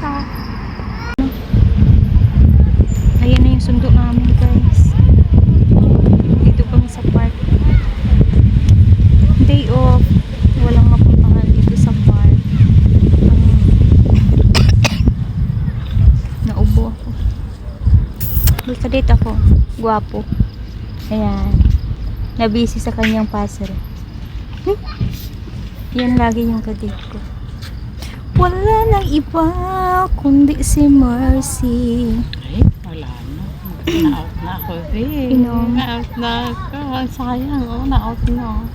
ka. Ayan na yung sundo namin, guys. Dito kami sa park. Day off. Walang mapuntahan dito sa park. Naubo ako. Bulkadate ako. Guwapo. Ayan. Nabisi sa kanyang passer. Yan lagi yung kadate ko. Wala nang iba kundi si Mercy. Ay, wala na. Na-out na ako rin. Inom. Na-out na ako. Sayang, oh, na-out na.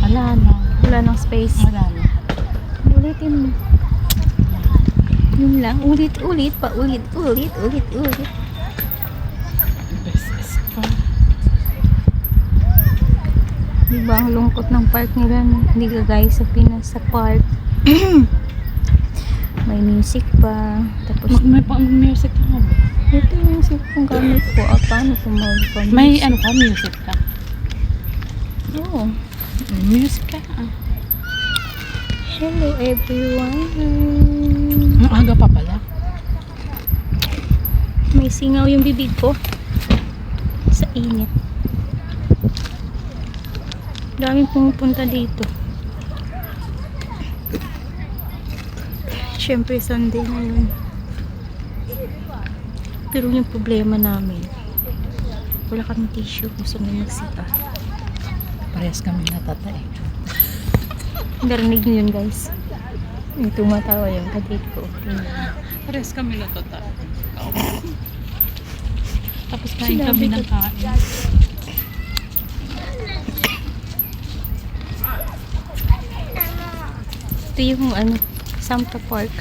Wala na. Wala nang space. Wala na. Ulitin mo. Yun lang. Ulit-ulit. Paulit-ulit. Ulit-ulit. Beses ko. Diba ang lungkot ng park nila, no? Hindi ka guys sa Pinas sa park. May music pa. Tapos May pang-music ka ba? ito yung music kong gamit ko. Paano kung mag-music? May ano ka, music ka? Oo. Music ka. Hello everyone. Ang aga pa pala. May singaw yung bibig ko. Sa init. Daming pumupunta dito. Siyempre Sunday na yun. Pero yung problema namin, wala kaming tissue. Gusto na magsipa. Parehas kami natatay. Narinig nyo yun guys. Yung tumatawa yung kadate ko. Parehas kami natatay. Tapos kain Sinabi kami ko. ng kain. Ito yung ano, Samta Park.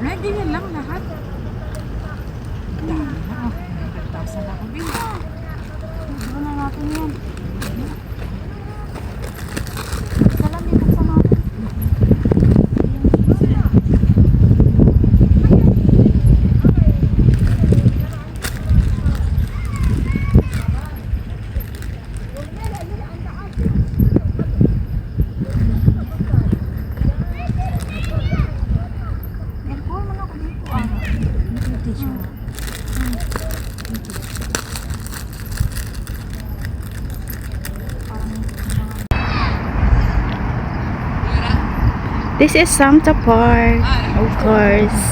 Ready na lang lahat. Dami na ako. Nagtasan ako din. Siguro na natin yan. Isa lang din sa natin. This is Samta Park, of course.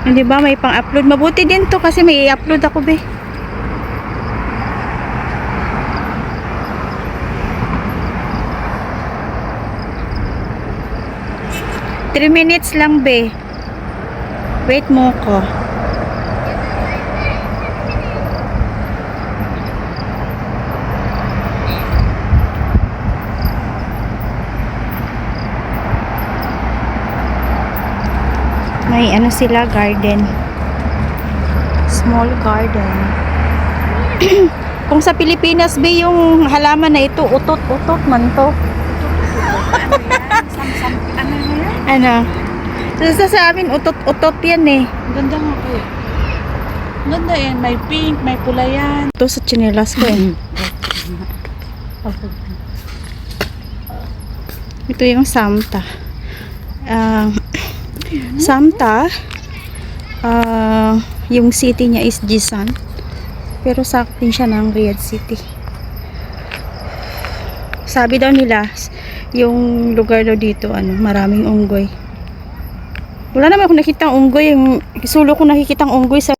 Hindi ba may pang-upload? Mabuti din to kasi may i-upload ako be. Three minutes lang be. Wait mo ko. May ano sila, garden. Small garden. Kung sa Pilipinas ba yung halaman na ito, utot-utot man to. Ano yan? Ano? Sa amin, utot-utot yan eh. Ang ganda nga kaya. Ang ganda yan. May pink, may pula yan. Ito sa chinelas ko eh. Ito yung Samta. Samta, yung city niya is Jisan. Pero sa akin siya ng Riyadh City. Sabi daw nila, yung lugar daw dito, maraming unggoy. Wala naman akong nakitang unggoy. Yung sulo ko nakikitang unggoy sa